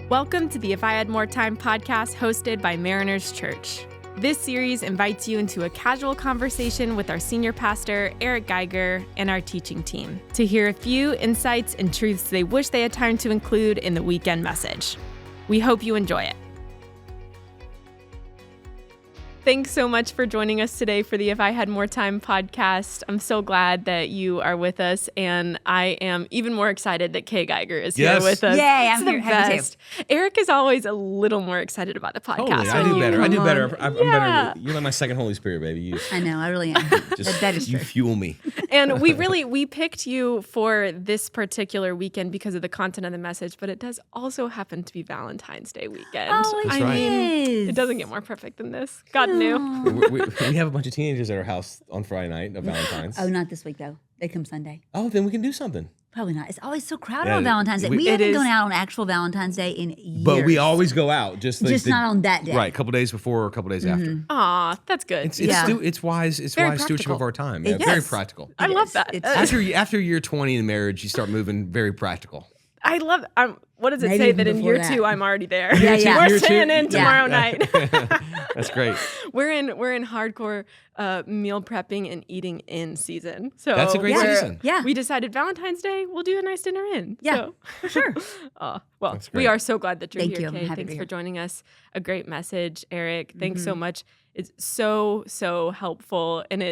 Welcome to the If I Had More Time podcast hosted by Mariners Church. This series invites you into a casual conversation with our senior pastor, Eric Geiger, and our teaching team to hear a few insights and truths they wish they had time to include in the weekend message. We hope you enjoy it. Thanks so much for joining us today for the If I Had More Time podcast. I'm so glad that you are with us, and I am even more excited that Kay Geiger is here with us. Yay, I'm it's here. the best. Eric is always a little more excited about the podcast. I do better. I'm Yeah. better. You're like my second Holy Spirit, baby. I know, I really am. that is you true. fuel me. And we picked you for this particular weekend because of the content of the message, but it does also happen to be Valentine's Day weekend. Oh, That's it right. is. It doesn't get more perfect than this. God knew. we have a bunch of teenagers at our house on Friday night of Valentine's. Oh, not this week, though. They come Sunday. Oh, then we can do something. Probably not. It's always so crowded Yeah, on Valentine's Day. we- We It haven't is. gone out on actual Valentine's Day in years. But we always go out, just not on that day. Right, a couple days before or a couple days after. Aw, that's good. It's Yeah. it's wise. It's Very wise stewardship practical. of our time. Yeah, It very is. practical. I It love is. that. It's- After year 20 in marriage, you start moving very practical. I love. What does it Maybe say even that in before year that. 2 I'm already there? Yeah, yeah. We're Year two- staying in yeah. tomorrow night. That's great. We're in hardcore meal prepping and eating in season. So That's a great we're- season. Yeah. We decided Valentine's Day we'll do a nice dinner in. Yeah, So. for sure. Well, That's we great. are so glad that you're Thank here, you. I'm Kay. happy to Thanks be for here. joining us. A great message, Eric. Thanks so much. It's so helpful, and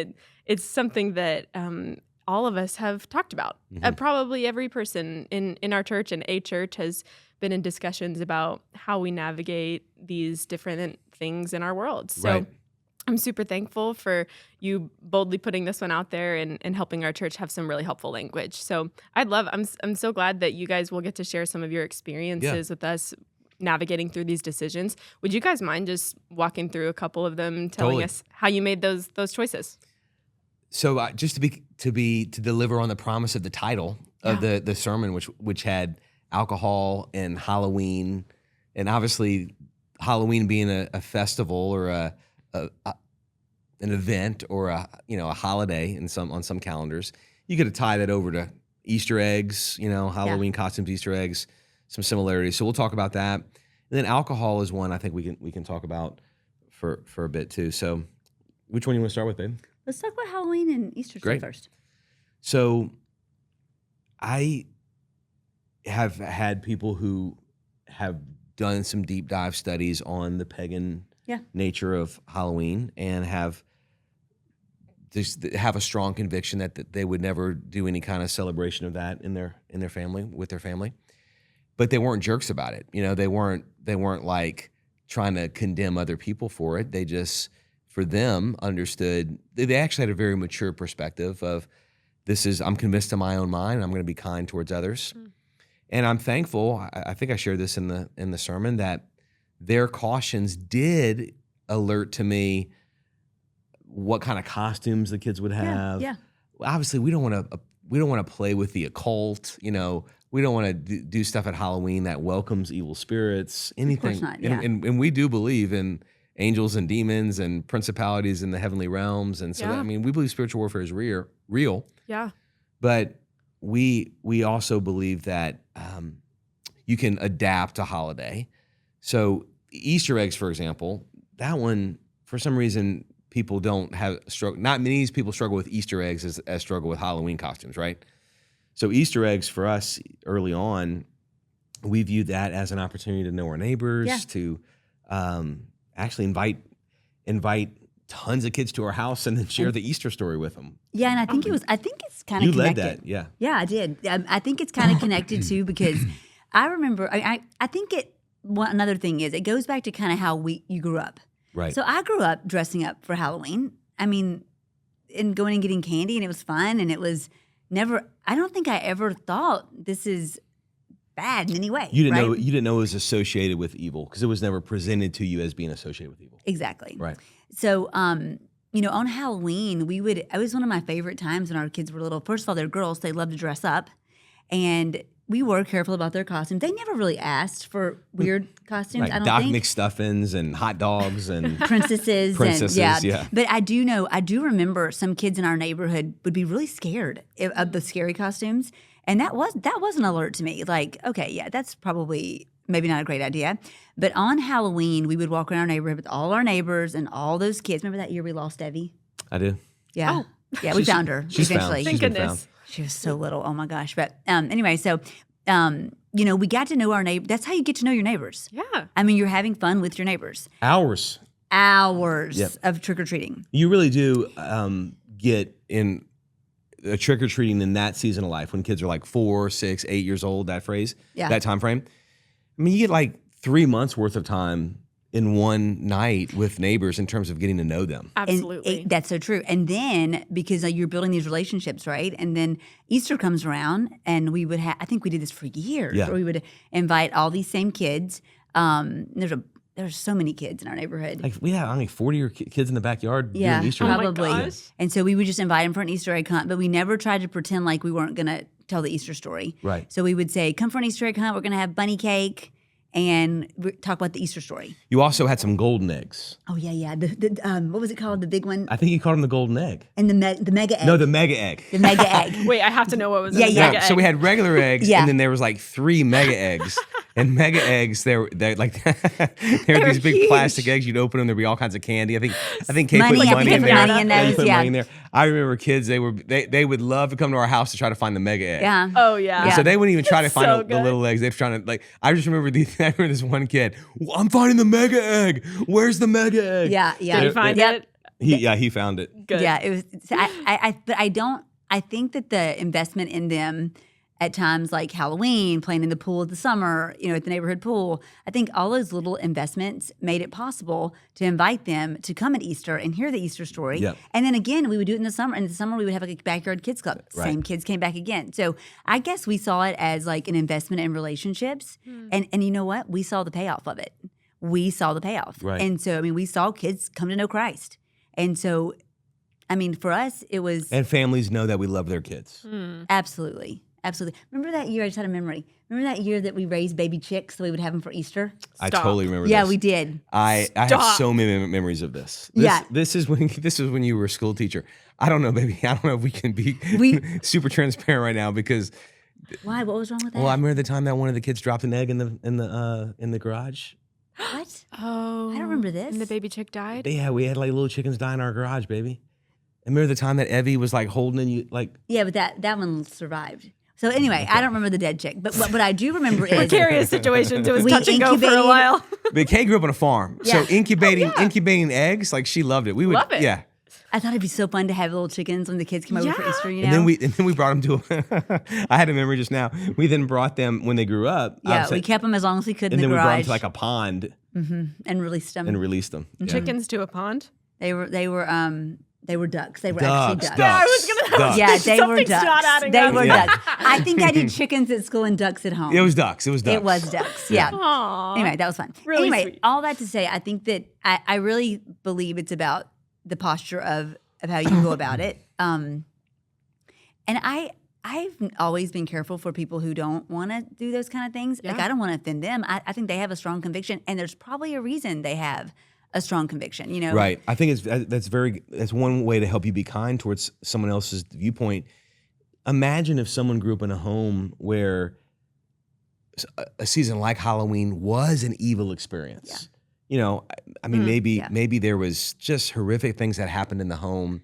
it's something that all of us have talked about. Probably every person in our church and a church has been in discussions about how we navigate these different things in our world. So Right. I'm super thankful for you boldly putting this one out there and helping our church have some really helpful language. So I'm so glad that you guys will get to share some of your experiences with us navigating through these decisions. Would you guys mind just walking through a couple of them, telling Totally. us how you made those choices? So just to deliver on the promise of the title of the sermon, which had alcohol and Halloween, and obviously Halloween being a festival or an event or a holiday on some calendars, you could have tied it over to Easter eggs, Halloween costumes, Easter eggs, some similarities. So we'll talk about that. And then alcohol is one I think we can talk about for a bit too. So which one you want to start with, babe? Let's talk about Halloween and Easter Great. first. So I have had people who have done some deep dive studies on the pagan nature of Halloween and have a strong conviction that they would never do any kind of celebration of that in their family, with their family. But they weren't jerks about it. They weren't like trying to condemn other people for it. They just, for them, understood. They actually had a very mature perspective of, I'm convinced in my own mind. I'm going to be kind towards others. And I'm thankful, I think I shared this in the sermon, that their cautions did alert to me what kind of costumes the kids would have. Yeah. Obviously, we don't want to play with the occult. We don't want to do stuff at Halloween that welcomes evil spirits. Anything. Of course not, yeah. And we do believe in angels and demons and principalities in the heavenly realms. And so, we believe spiritual warfare is real. Yeah. But we also believe that you can adapt a holiday. So Easter eggs, for example, that one, for some reason, people don't have struggle. Not many people struggle with Easter eggs as struggle with Halloween costumes, right? So Easter eggs for us early on, we viewed that as an opportunity to know our neighbors, to actually invite tons of kids to our house and then share the Easter story with them. Yeah, and I think it's kind of You led connected. that, yeah. Yeah, I did. I think it's kind of connected too because I remember. I think another thing is it goes back to kind of how you grew up. Right. So I grew up dressing up for Halloween. And going and getting candy, and it was fun, and it was never. I don't think I ever thought this is bad in any way. You didn't right? know it was associated with evil because it was never presented to you as being associated with evil. Exactly. Right. So, on Halloween, it was one of my favorite times when our kids were little. First of all, they're girls; they love to dress up, and we were careful about their costumes. They never really asked for weird costumes. Like I don't Doc think. McStuffins and hot dogs and Princesses, Princesses, yeah. But I do remember some kids in our neighborhood would be really scared of the scary costumes, and that was an alert to me. Like, okay, yeah, that's probably maybe not a great idea. But on Halloween, we would walk around our neighborhood with all our neighbors and all those kids. Remember that year we lost Evie? I do. Yeah. Yeah, we found her She's found. eventually. She's Thank been goodness. found. She was so little. Oh my gosh. But anyway, so, we got to know our neighbors. That's how you get to know your neighbors. Yeah. I mean, you're having fun with your neighbors. Hours. Hours Yep. of trick-or-treating. You really do get in a trick or treating in that season of life when kids are like 4, 6, 8 years old. That phrase, Yeah. that time frame. I mean, you get like 3 months worth of time in one night with neighbors in terms of getting to know them. Absolutely. That's so true. And then because you're building these relationships, right? And then Easter comes around, and we would have. I think we did this for years. Yeah. Where we would invite all these same kids. There's so many kids in our neighborhood. Like we had, I mean, 40 kids in the backyard Yeah, doing Easter. Oh my probably. gosh. And so we would just invite them for an Easter egg hunt, but we never tried to pretend like we weren't going to tell the Easter story. Right. So we would say, "Come for an Easter egg hunt. We're going to have bunny cake and talk about the Easter story." You also had some golden eggs. Oh yeah. What was it called? The big one I think you called them the golden egg. and the mega egg. No, the mega egg. the mega egg. Wait, I have to know what was Yeah, in the yeah. mega So we egg. had regular eggs, Yeah. and then there was like 3 mega eggs. And mega eggs, they're like they're these big huge. plastic eggs. You'd open them, there'd be all kinds of candy. I think Kate Money, put like money you in put there. money in Yeah, you those, put yeah. money in there. I remember kids, they would love to come to our house to try to find the mega egg. Yeah. Oh yeah. And so they wouldn't even try to find So the good. little eggs. They're trying to I just remember I remember this one kid. I'm finding the mega egg. Where's the mega egg? Yeah. Did you find Yep. it? He found it. Good. Yeah, it was. So but I think that the investment in them at times like Halloween, playing in the pool of the summer, at the neighborhood pool, I think all those little investments made it possible to invite them to come at Easter and hear the Easter story. Yep. And then again, we would do it in the summer. In the summer, we would have like a backyard kids club. Right. Same kids came back again. So I guess we saw it as like an investment in relationships. And you know what? We saw the payoff of it. We saw the payoff. Right. And so, I mean, we saw kids come to know Christ. And so, I mean, for us, it was And families know that we love their kids. absolutely. Absolutely. Remember that year? I just had a memory. Remember that year that we raised baby chicks so we would have them for Easter? I Stop. totally remember Yeah, this. we did. I have Stop. so many memories of this. Yeah. This is when you were a school teacher. I don't know, baby. I don't know if we can be We- super transparent right now because Why? What was wrong with that? I remember the time that one of the kids dropped an egg in the garage. What? Oh. I don't remember this. And the baby chick died? Yeah, we had like little chickens die in our garage, baby. And remember the time that Evie was like holding you like Yeah, but that one survived. So anyway, I don't remember the dead chick. But what I do remember is Precarious situations. It was We touch and go for a incubated- while. But Kay grew up on a farm. Yeah. So incubating eggs, like she loved it. We would Love it. Yeah. I thought it'd be so fun to have little chickens when the kids came over for Yeah. Easter, you know? And then we brought them to I had a memory just now. We then brought them when they grew up. yeah, we kept them as long as we could in and the then we brought them garage to like a pond and released them. and released them. Yeah. Chickens to a pond? They were ducks. They were Ducks, actually ducks. Yeah, I was gonna- ducks. Yeah, they were Something's not ducks. adding They up. were Yeah. ducks. I think I did chickens at school and ducks at home. It was ducks. It was ducks. It was ducks. Yeah. Aw. Anyway, that was fun. Really anyway, sweet. all that to say, I think that I really believe it's about the posture of how you go about it. And I've always been careful for people who don't want to do those kind of things. Like, Yeah. I don't want to offend them. I think they have a strong conviction, and there's probably a reason they have a strong conviction, you know? Right. I think that's one way to help you be kind towards someone else's viewpoint. Imagine if someone grew up in a home where a season like Halloween was an evil experience. Yeah. You know, I mean, yeah. maybe there was just horrific things that happened in the home,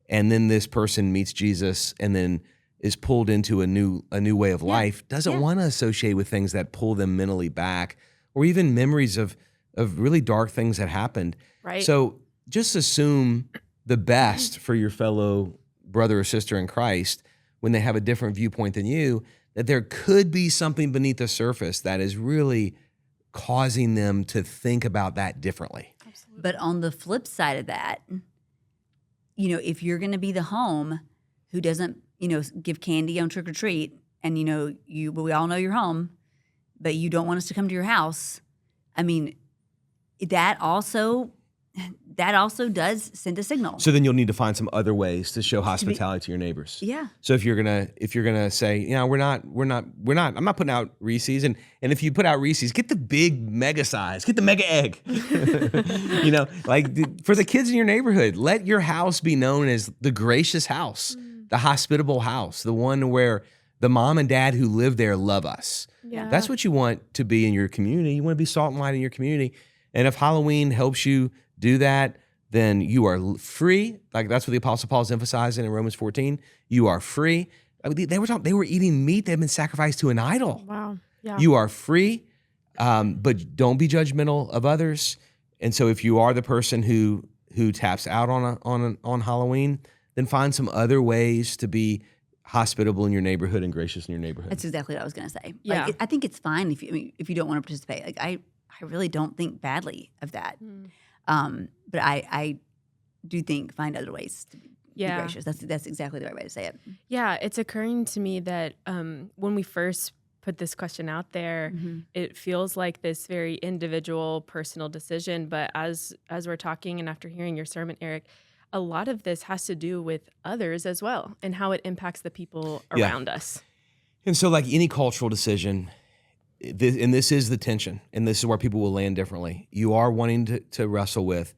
and then this person meets Jesus and then is pulled into a new way of life, doesn't Yeah. want to associate with things that pull them mentally back, or even memories of really dark things that happened. Right. So just assume the best for your fellow brother or sister in Christ when they have a different viewpoint than you, that there could be something beneath the surface that is really causing them to think about that differently. But on the flip side of that, you know, if you're going to be the home who doesn't, you know, give candy on trick or treat, and you know, but we all know you're home, but you don't want us to come to your house. I mean, that also does send a signal. So then you'll need to find some other ways to show hospitality to your neighbors. Yeah. So if you're gonna say, you know, we're not, I'm not putting out Reese's, and if you put out Reese's, get the big mega size, get the mega egg. You know, like for the kids in your neighborhood, let your house be known as the gracious house, the hospitable house, the one where The mom and dad who live there love us. Yeah. That's what you want to be in your community. You want to be salt and light in your community. And if Halloween helps you do that, then you are free. Like that's what the Apostle Paul is emphasizing in Romans 14. You are free. I mean, they were eating meat that had been sacrificed to an idol. Wow. Yeah. You are free, but don't be judgmental of others. And so if you are the person who taps out on Halloween, then find some other ways to be hospitable in your neighborhood and gracious in your neighborhood. That's exactly what I was going to say. Yeah. Like, I think it's fine if you don't want to participate. Like I really don't think badly of that. But I do think find other ways to be gracious. That's exactly the right way to say it. Yeah, it's occurring to me that when we first put this question out there, it feels like this very individual, personal decision. But as we're talking and after hearing your sermon, Eric, a lot of this has to do with others as well and how it impacts the people around us. And so like any cultural decision, this is the tension, and this is where people will land differently. You are wanting to wrestle with,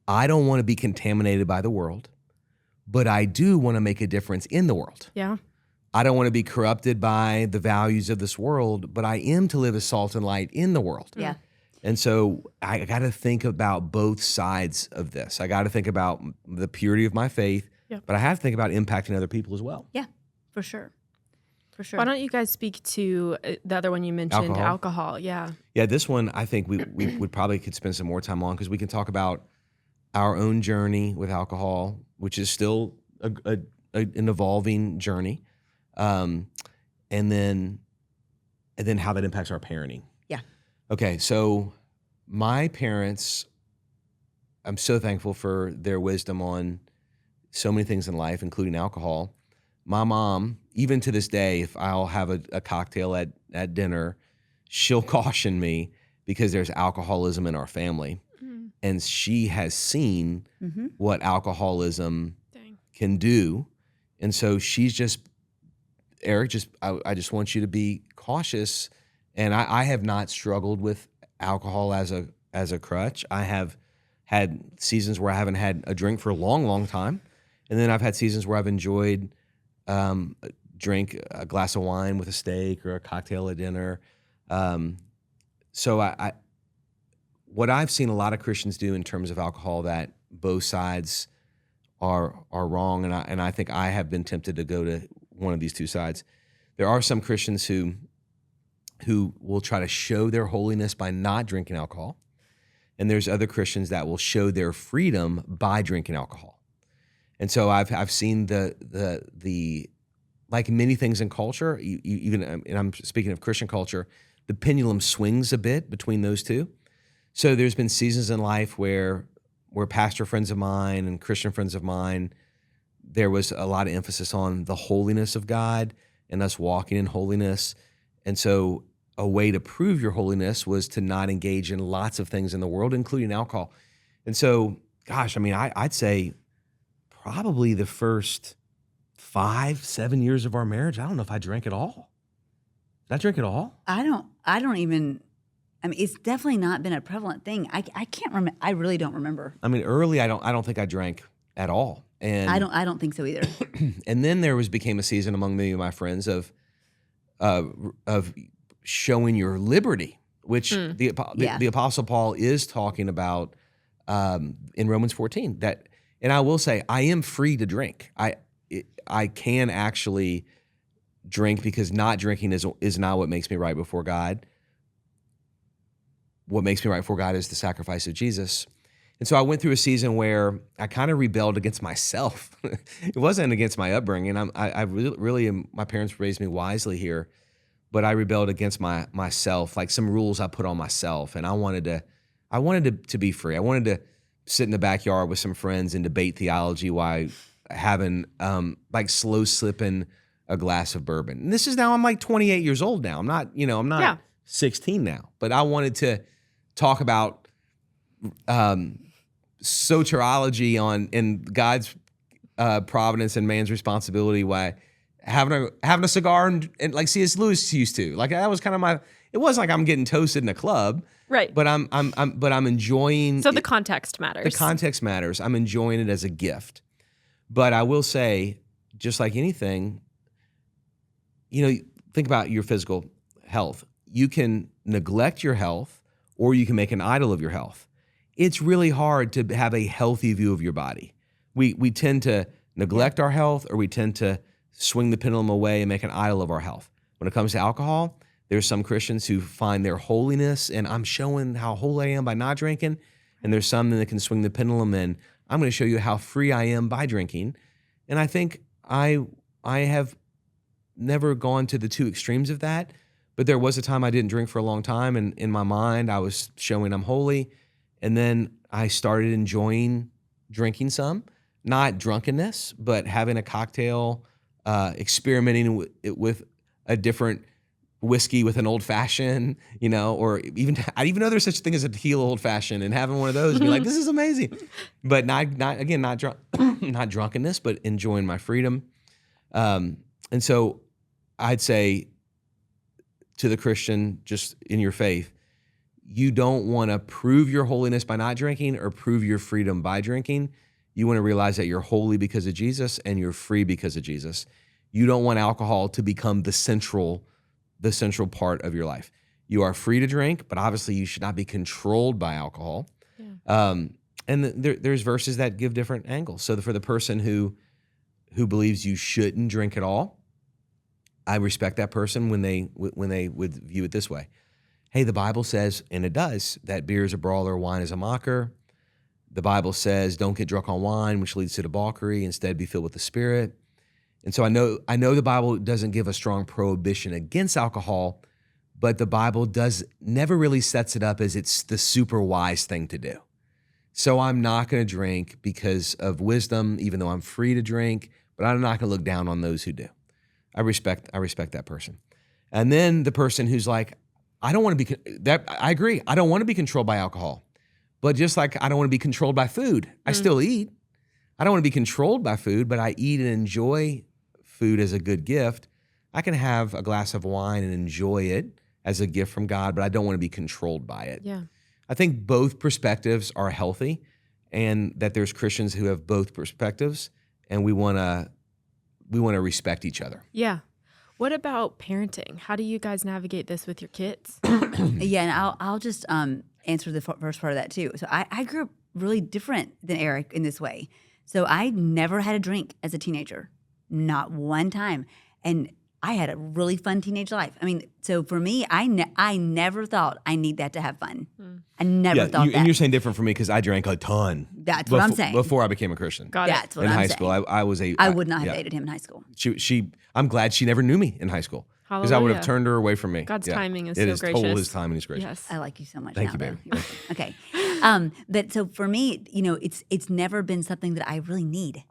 I don't want to be contaminated by the world, but I do want to make a difference in the world. Yeah. I don't want to be corrupted by the values of this world, but I am to live as salt and light in the world. Yeah. And so I got to think about both sides of this. I got to think about the purity of my faith, but I have to think about impacting other people as well. Yeah, for sure. For sure. Why don't you guys speak to the other one you mentioned, alcohol? Yeah. Yeah, this one I think we would probably could spend some more time on because we can talk about our own journey with alcohol, which is still an evolving journey, and then how that impacts our parenting. Yeah. Okay, so my parents, I'm so thankful for their wisdom on so many things in life, including alcohol. My mom, even to this day, if I'll have a cocktail at dinner, she'll caution me because there's alcoholism in our family. And she has seen what alcoholism can do. And so she's just, Eric, I just want you to be cautious. And I have not struggled with alcohol as a crutch. I have had seasons where I haven't had a drink for a long, long time. And then I've had seasons where I've enjoyed drink a glass of wine with a steak or a cocktail at dinner. So what I've seen a lot of Christians do in terms of alcohol that both sides are wrong, and I think I have been tempted to go to one of these two sides. There are some Christians who will try to show their holiness by not drinking alcohol, and there's other Christians that will show their freedom by drinking alcohol. And so I've seen the like many things in culture, even, and I'm speaking of Christian culture, the pendulum swings a bit between those two. So there's been seasons in life where pastor friends of mine and Christian friends of mine, there was a lot of emphasis on the holiness of God and us walking in holiness. And so a way to prove your holiness was to not engage in lots of things in the world, including alcohol. And so, gosh, I mean, I'd say probably the first 5-7 years of our marriage, I don't know if I drank at all. Did I drink at all? I don't even, I mean, it's definitely not been a prevalent thing. I can't remember. I really don't remember. I mean, early, I don't think I drank at all. And I don't think so either. And then became a season among me and my friends of showing your liberty, which the Apostle Paul is talking about in Romans 14. And I will say, I am free to drink. I can actually drink because not drinking is not what makes me right before God. What makes me right before God is the sacrifice of Jesus. And so I went through a season where I kind of rebelled against myself. It wasn't against my upbringing. I really am, my parents raised me wisely here, but I rebelled against myself, like some rules I put on myself. And I wanted to be free. I wanted to sit in the backyard with some friends and debate theology while having like slow sipping a glass of bourbon. And this is now, I'm like 28 years old now. I'm not 16 now, but I wanted to talk about soteriology in God's providence and man's responsibility while having a cigar and like C.S. Lewis used to. Like that was kind of it wasn't like I'm getting toasted in a club. Right. But I'm enjoying. So the context matters. The context matters. I'm enjoying it as a gift. But I will say, just like anything, think about your physical health. You can neglect your health or you can make an idol of your health. It's really hard to have a healthy view of your body. We tend to neglect our health, or we tend to swing the pendulum away and make an idol of our health. When it comes to alcohol, there's some Christians who find their holiness, and I'm showing how holy I am by not drinking. And there's some that can swing the pendulum, and I'm going to show you how free I am by drinking. And I think I have never gone to the two extremes of that, but there was a time I didn't drink for a long time, and in my mind I was showing I'm holy, and then I started enjoying drinking some, not drunkenness, but having a cocktail, experimenting with a different whiskey with an old fashioned, or even I didn't even know there's such a thing as a tequila old fashioned, and having one of those and be like, this is amazing. But not drunk, not drunkenness, but enjoying my freedom. And so I'd say to the Christian, just in your faith, you don't want to prove your holiness by not drinking or prove your freedom by drinking. You want to realize that you're holy because of Jesus and you're free because of Jesus. You don't want alcohol to become the central part of your life. You are free to drink, but obviously you should not be controlled by alcohol. Yeah. There's verses that give different angles. So for the person who believes you shouldn't drink at all, I respect that person when they would view it this way. Hey, the Bible says, and it does, that beer is a brawler, wine is a mocker. The Bible says, don't get drunk on wine, which leads to debauchery. Instead, be filled with the Spirit. And so I know the Bible doesn't give a strong prohibition against alcohol, but the Bible never really sets it up as it's the super wise thing to do. So I'm not going to drink because of wisdom, even though I'm free to drink, but I'm not going to look down on those who do. I respect that person. And then the person who's like, I agree. I don't want to be controlled by alcohol, but just like I don't want to be controlled by food, I still eat. I don't want to be controlled by food, but I eat and enjoy food as a good gift. I can have a glass of wine and enjoy it as a gift from God, but I don't want to be controlled by it. Yeah. I think both perspectives are healthy, and that there's Christians who have both perspectives, and we want to respect each other. Yeah. What about parenting? How do you guys navigate this with your kids? Yeah, and I'll just answer the first part of that too. So I grew up really different than Eric in this way. So I never had a drink as a teenager, not one time. And I had a really fun teenage life. I mean, so for me, I never thought I need that to have fun. I never thought that. And you're saying different from me because I drank a ton. That's what I'm saying. Before I became a Christian. Got it. That's what in I'm high saying. school, I was I would not have dated him in high school. I'm glad she never knew me in high school because I would have Hallelujah. turned her away from me. God's timing is It so is gracious. total His timing is gracious. Yes. I like you so much. Thank now, you, though. baby. You're welcome. Okay. But so for me, it's never been something that I really need.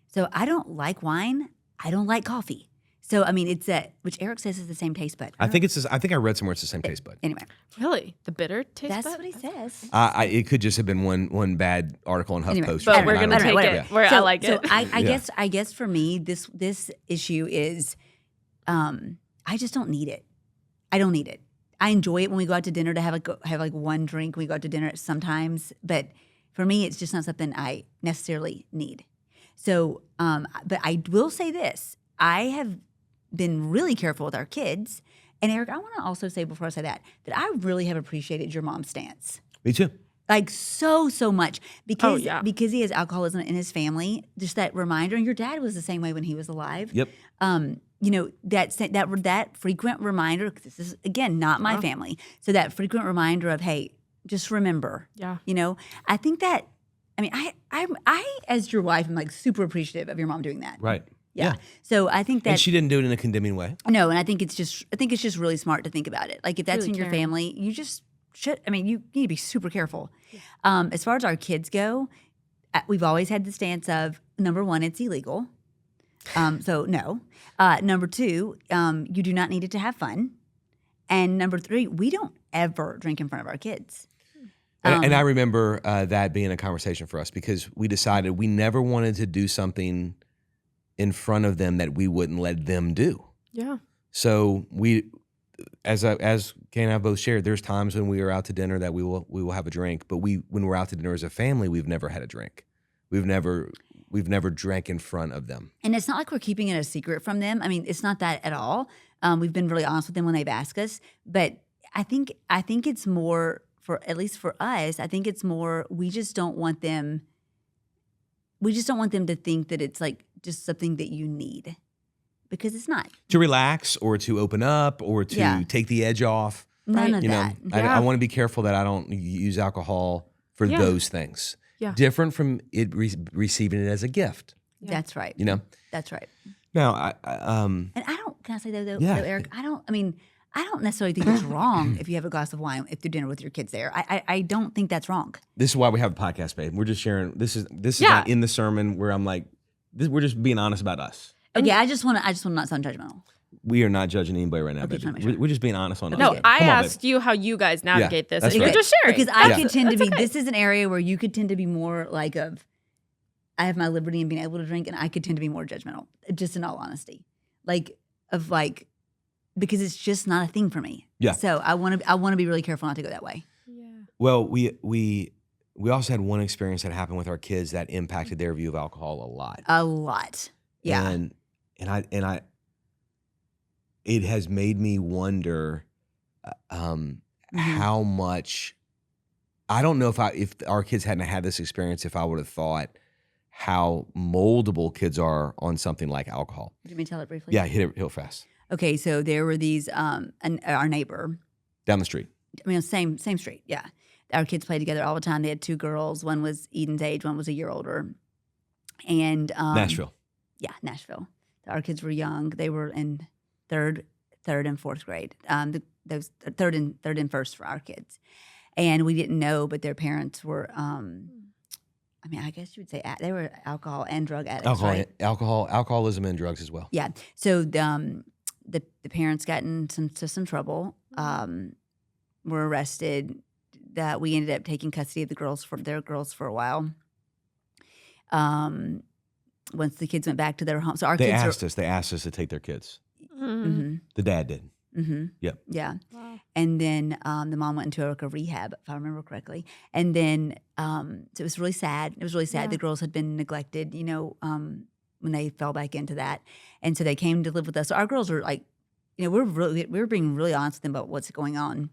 So I don't like wine. I don't like coffee. So I mean, it's which Eric says is the same taste bud. I think I read somewhere it's the same taste bud. Anyway, Really? The bitter taste that's bud? what he says. It could just have been one bad article in HuffPost. Anyway, or But something. we're I going don't to know. take whatever. it where I like So it. I guess for me, this issue is, I just don't need it. I don't need it. I enjoy it when we go out to dinner to have like one drink. We go out to dinner sometimes, but for me, it's just not something I necessarily need. So, but I will say this: I have been really careful with our kids. And Eric, I want to also say before I say that I really have appreciated your mom's stance. Me too. Like so much because yeah. because he has alcoholism in his family. Just that reminder, and your dad was the same way when he was alive. Yep. That frequent reminder. 'Cause this is again not my family, so that frequent reminder of, hey, just remember. Yeah. I think that. I mean, I as your wife am like super appreciative of your mom doing that. Right. Yeah. So I think that And she didn't do it in a condemning way. no, and I think it's just really smart to think about it. Like if that's Really in your caring. family, you just should. I mean, you need to be super careful. As far as our kids go, we've always had the stance of number one, it's illegal. So no. Number two, you do not need it to have fun. And number three, we don't ever drink in front of our kids. And I remember that being a conversation for us because we decided we never wanted to do something in front of them that we wouldn't let them do. Yeah. So we, as Kay and I both shared, there's times when we are out to dinner that we will have a drink, but when we're out to dinner as a family, we've never had a drink. We've never drank in front of them. And it's not like we're keeping it a secret from them. I mean, it's not that at all. We've been really honest with them when they've asked us, but I think it's more for, at least for us, I think it's more we just don't want them to think that it's like just something that you need, because it's not. To relax or to open up or to Yeah. take the edge off. None of You know, that. I want to be careful that I don't use alcohol for Yeah. those things. Yeah. Different from it receiving it as a gift. Yeah. That's right. You know. That's right. Now, And I don't. Can I say that though, Yeah. Eric? I don't necessarily think it's wrong if you have a glass of wine if you're dinner with your kids there. I don't think that's wrong. this is why we have a podcast, babe. We're just sharing. This is Yeah. not in the sermon where I'm like, we're just being honest about us. Okay, I just want to not sound judgmental. We are not judging anybody right now, Okay, baby. trying to make sure. We're just being honest on us. No, babe. I Come on, babe. asked you how you guys navigate this, that's and right. you're just sharing. Because I That's- could tend to that's be. okay. This is an area where you could tend to be more like of. I have my liberty in being able to drink, and I could tend to be more judgmental. Just in all honesty, because it's just not a thing for me. Yeah. So I want to be really careful not to go that way. Yeah. Well, we also had one experience that happened with our kids that impacted their view of alcohol a lot. A lot. Yeah. And I it has made me wonder how much. I don't know if our kids hadn't had this experience, if I would have thought how moldable kids are on something like alcohol. Did you mean to tell it briefly? Yeah, hit it fast. Okay, so there were these, our neighbor. Down the street. I mean, same street. Yeah, our kids played together all the time. They had two girls. One was Eden's age. One was a year older. And Nashville. Yeah, Nashville. Our kids were young. They were in third and fourth grade. Those third and first for our kids, and we didn't know, but their parents were. I mean, I guess you would say they were alcohol and drug addicts, right? Alcoholism and drugs as well. Yeah. So the parents got into some trouble. Were arrested. That we ended up taking custody of their girls for a while. Once the kids went back to their home, so our They kids asked us to take their kids. Mm-hmm, The dad did. mm-hmm. Yep. Yeah. Wow. And then the mom went into a rehab, if I remember correctly. And then so it was really sad. It was really sad. Yeah. The girls had been neglected, when they fell back into that. And so they came to live with us. So our girls were like, we were being really honest with them about what's going on.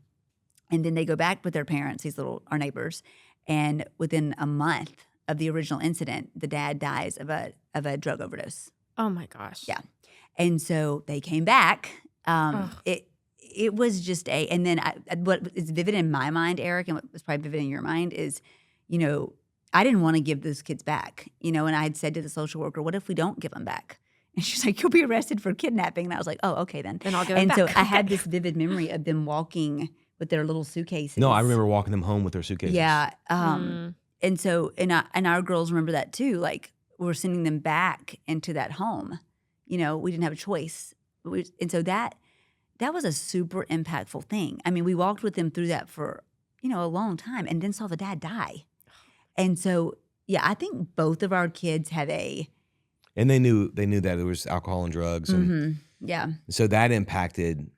And then they go back with their parents, our neighbors. And within a month of the original incident, the dad dies of a drug overdose. Oh my gosh. Yeah. And so they came back. Ugh. It was just and then what is vivid in my mind, Eric, and what was probably vivid in your mind is, I didn't want to give those kids back, and I had said to the social worker, what if we don't give them back? And she's like, you'll be arrested for kidnapping. And I was like, oh, okay then. Then I'll give them And so back. I had this vivid memory of them walking with their little suitcases. No, I remember walking them home with their suitcases. Yeah. Mm. And so, and our girls remember that too. Like, we're sending them back into that home. We didn't have a choice. And so that was a super impactful thing. I mean, we walked with them through that for, a long time, and then saw the dad die. And so, yeah, I think both of our kids have And they knew that there was alcohol and drugs. And yeah. so that impacted,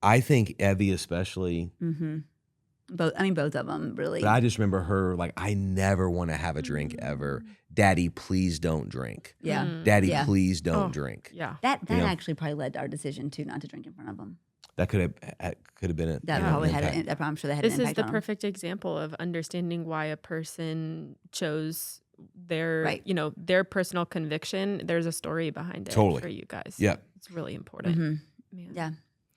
I think Evie especially. Both of them really. But I just remember her like, I never want to have a drink ever. Daddy, please don't drink. Yeah. Mm. Daddy, Yeah. please don't Oh. drink. Yeah. That You know. actually probably led to our decision too not to drink in front of them. That could have been it. That probably had I'm sure that had This an is impact the on 'em. perfect example of understanding why a person chose their, Right. their personal conviction. There's a story behind it Totally. for you guys. Yeah. It's really important. Mhm. Man. Yeah.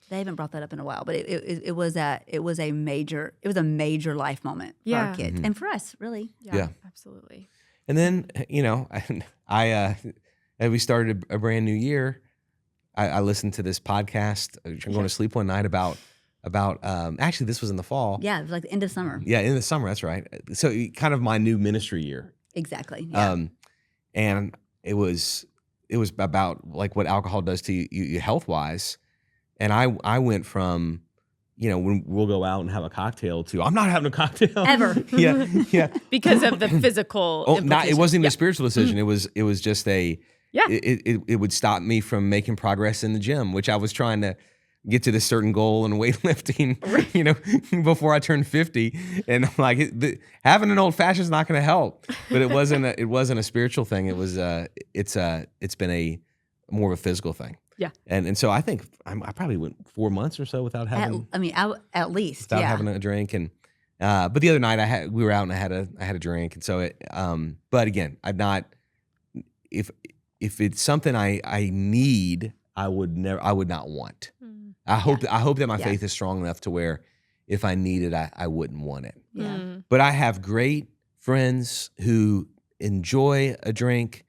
They haven't brought that up in a while, but it was a major life moment for Yeah. our kids Mhm. and for us, really. Yeah. Absolutely. And then, I as we started a brand new year, I listened to this podcast. I'm going to sleep one night about actually this was in the fall. Yeah, it was like the end of summer. Yeah, in the summer. That's right. So kind of my new ministry year. Exactly. Yeah. And it was about like what alcohol does to you health wise. And I went from, when we'll go out and have a cocktail to I'm not having a cocktail Ever. yeah. Because of the physical Oh, not it wasn't even implications. a spiritual decision. It was just a Yeah. It would stop me from making progress in the gym, which I was trying to get to this certain goal in weightlifting, before I turned 50. And I'm like, having an old fashioned is not going to help. But it wasn't a spiritual thing. It was it's been a more of a physical thing. Yeah. And so I think I probably went 4 months or so without having At least. without Yeah. having a drink. And but the other night we were out and I had a drink. And so but again, I'm not, if it's something I need, I would not want. I hope that my Yeah. faith is strong enough to where if I need it, I wouldn't want it. Yeah. But I have great friends who enjoy a drink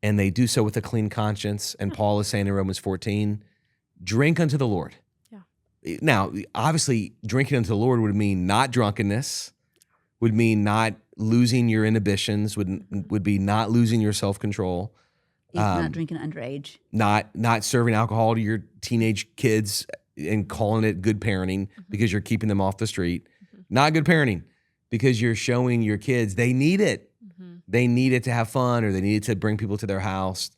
and they do so with a clean conscience. And Paul is saying in Romans 14, drink unto the Lord. Yeah. Now, obviously, drinking unto the Lord would mean not drunkenness, would mean not losing your inhibitions, would be not losing your self-control, Not drinking underage. not serving alcohol to your teenage kids and calling it good parenting because you're keeping them off the street. Not good parenting because you're showing your kids they need it. They need it to have fun, or they need it to bring people to their house.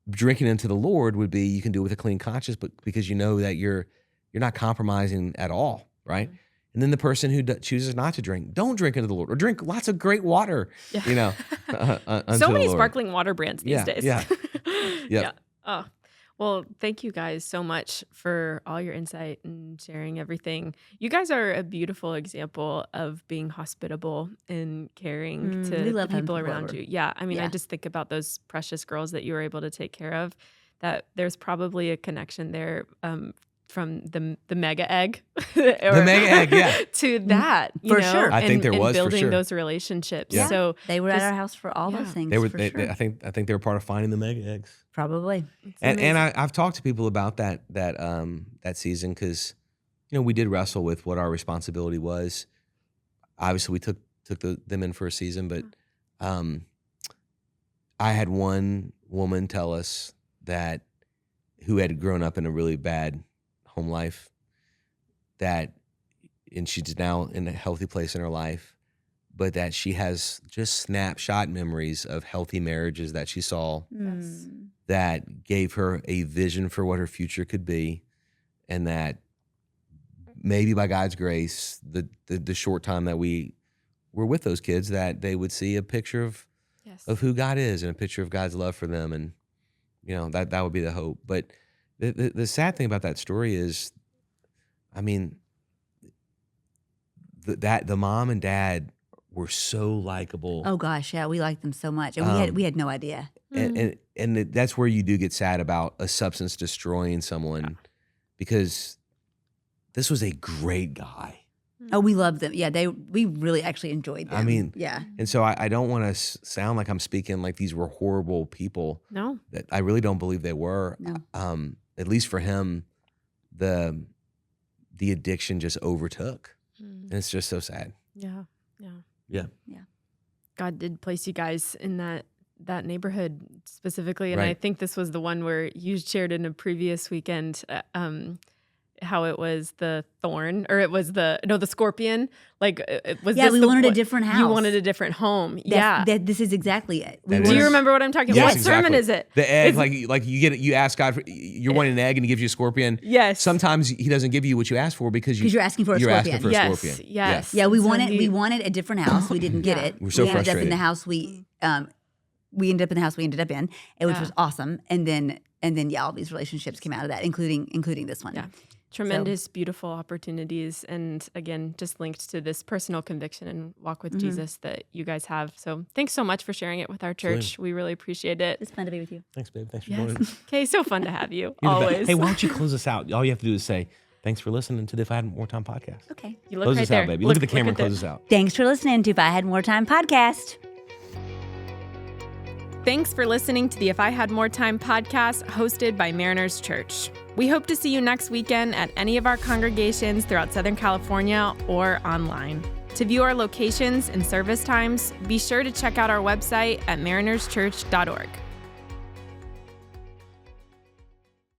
Drinking into the Lord would be you can do it with a clean conscience, but because you know that you're not compromising at all, right? And then the person who chooses not to drink, don't drink into the Lord, or drink lots of great water. Yeah. You know, unto So the many Lord. sparkling water brands these Yeah, days. yeah. Yep. Yeah. Oh, well, thank you guys so much for all your insight and sharing everything. You guys are a beautiful example of being hospitable and caring We to the love having people people around over. you. Yeah. I mean, I Yeah. just think about those precious girls that you were able to take care of, that there's probably a connection there from the mega egg. The mega egg, yeah. To that, you For know, sure. I think there and was, for building sure. those relationships. Yeah. So They were at just- our house for all yeah. those things. They were. for They, sure. I think they were part of finding the mega eggs. Probably. it's And amazing. I've talked to people about that season because, we did wrestle with what our responsibility was. Obviously, we took them in for a season, but I had one woman tell us that who had grown up in a really bad home life, and she's now in a healthy place in her life, but that she has just snapshot memories of healthy marriages that she saw Mm. that gave her a vision for what her future could be, and that maybe by God's grace, the short time that we were with those kids, that they would see a picture of yes. who God is and a picture of God's love for them, and that would be the hope. But the sad thing about that story is, I mean, that the mom and dad were so likable. Oh gosh, yeah, we liked them so much, and we had no idea. And that's where you do get sad about a substance destroying someone, because this was a great guy. Oh, we loved them. Yeah, we really actually enjoyed them. I mean, yeah, And so I don't want to sound like I'm speaking like these were horrible people. No. That I really don't believe they were. No. At least for him, the addiction just overtook, and it's just so sad. Yeah. Yeah. Yeah. God did place you guys in that neighborhood specifically, and I Right. think this was the one where you shared in a previous weekend how it was the thorn, or it was the scorpion. Like, it was. yeah. this We the wanted a one- different house. You wanted a different home. Yeah. This is exactly it. That Do is- you remember what I'm talking about? Yes, What sermon exactly. is it? The egg, It's- like you ask God for, you're wanting an egg and he gives you a scorpion. Yes. Sometimes he doesn't give you what you asked for because You're asking for a you're scorpion. asking for a Yes. scorpion. Yes. Yeah, we So wanted a different house. We didn't get Yeah. it. We're so we ended up in frustrated. the house we ended up in the house we ended up in, which Yeah. was awesome. And then yeah, all these relationships came out of that, including this one. Yeah. Tremendous, beautiful opportunities. And again, just linked to this personal conviction and walk with Jesus that you guys have. So thanks so much for sharing it with our church. We really appreciate it. It's fun to be with you. Thanks, babe. Thanks for Yes. joining. Okay, so fun to have you. You're the best. Always. Hey, why don't you close us out? All you have to do is say, thanks for listening to the If I Had More Time podcast. Okay. You look Close right us there. out, baby. Look at the camera and there. close us out. Thanks for listening to If I Had More Time podcast. Thanks for listening to the If I Had More Time podcast hosted by Mariners Church. We hope to see you next weekend at any of our congregations throughout Southern California or online. To view our locations and service times, be sure to check out our website at marinerschurch.org.